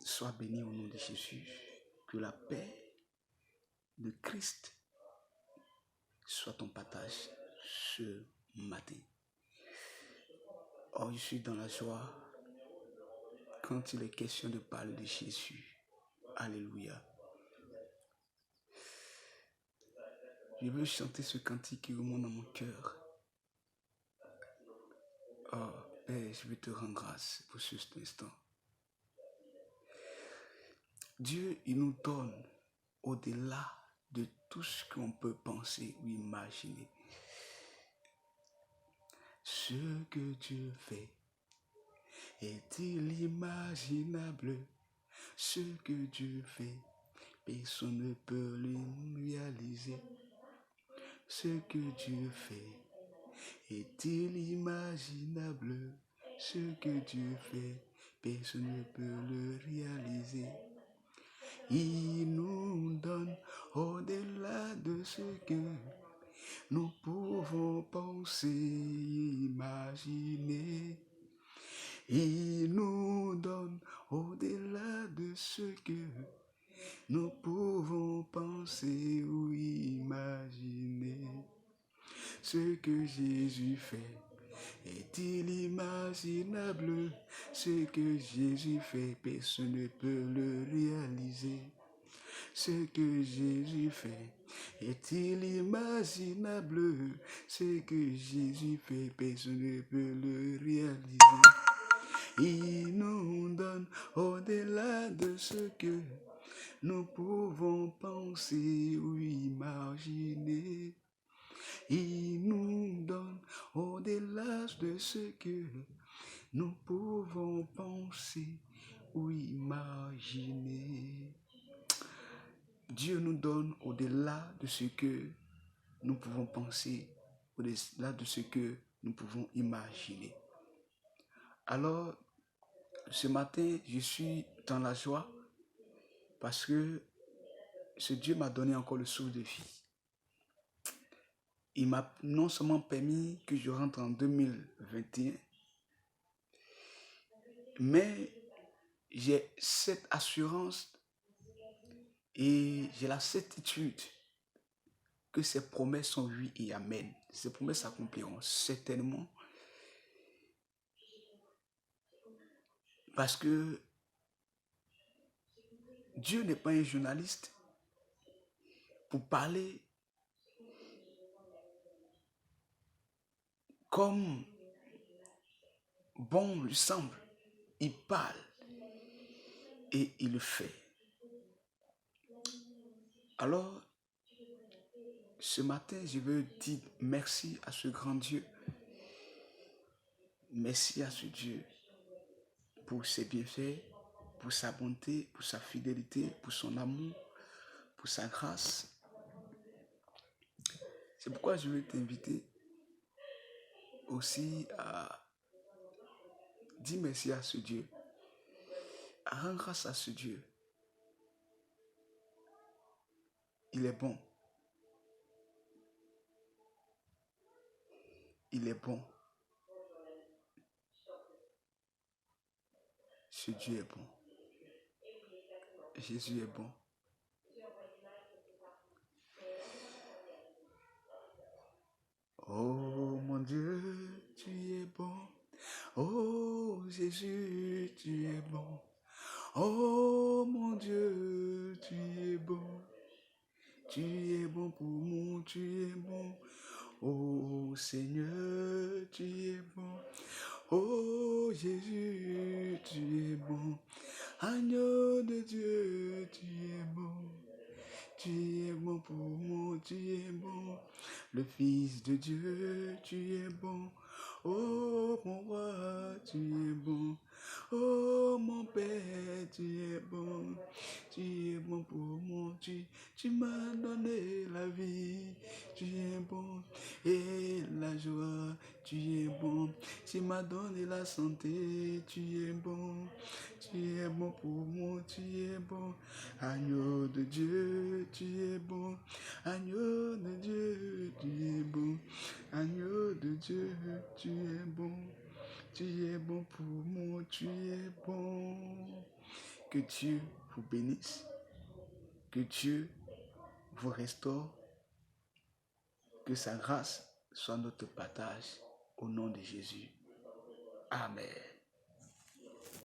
Sois béni au nom de Jésus. Que la paix de Christ soit ton partage ce matin. Oh, je suis dans la joie quand il est question de parler de Jésus. Alléluia. Je veux chanter ce cantique qui remonte dans mon cœur. Oh, Père, je veux te rendre grâce pour cet instant. Dieu, il nous donne au-delà de tout ce qu'on peut penser ou imaginer. Ce que Dieu fait est inimaginable. Ce que Dieu fait, personne ne peut le réaliser. Ce que Dieu fait est inimaginable. Ce que Dieu fait, personne ne peut le réaliser. Il nous donne au-delà de ce que nous pouvons penser, imaginer. Il nous donne au-delà de ce que nous pouvons penser ou imaginer. Ce que Jésus fait est inimaginable. Ce que Jésus fait, personne ne peut le réaliser. Ce que Jésus fait est inimaginable. Ce que Jésus fait, personne ne peut le réaliser. Il nous donne au-delà de ce que nous pouvons penser ou imaginer. Il nous donne au-delà de ce que nous pouvons penser ou imaginer. Dieu nous donne au-delà de ce que nous pouvons penser, au-delà de ce que nous pouvons imaginer. Alors, ce matin, je suis dans la joie parce que ce Dieu m'a donné encore le souffle de vie. Il m'a non seulement permis que je rentre en 2021, mais j'ai cette assurance et j'ai la certitude que ces promesses sont oui et amen. Ces promesses s'accompliront certainement parce que Dieu n'est pas un journaliste pour parler comme bon lui semble. Il parle et il le fait. Alors, ce matin, je veux dire merci à ce grand Dieu. Merci à ce Dieu pour ses bienfaits, pour sa bonté, pour sa fidélité, pour son amour, pour sa grâce. C'est pourquoi je veux t'inviter aussi à dire merci à ce Dieu, à rendre grâce à ce Dieu. Il est bon. Il est bon. Ce Dieu est bon. Jésus est bon. Oh mon Dieu, tu es bon. Oh Jésus, tu es bon. Oh mon Dieu, tu es bon. Tu es bon pour moi, tu es bon. Oh Seigneur, tu es bon. Oh Jésus, tu es bon. Agneau de Dieu, tu es bon. Tu es bon pour moi, tu es bon. Le Fils de Dieu, tu es bon. Oh mon roi, tu es bon. Oh mon Père, tu es bon. Tu es bon pour moi, tu m'as donné la vie. Tu es bon et la joie, tu es bon. Tu m'as donné la santé, tu es bon. Tu es bon pour moi, tu es bon. Agneau de Dieu, tu es bon. Agneau de Dieu, tu es bon. Agneau de Dieu, tu es bon. Tu es bon pour moi, tu es bon. Que Dieu vous bénisse. Que Dieu vous restaure. Que sa grâce soit notre partage au nom de Jésus. Amen.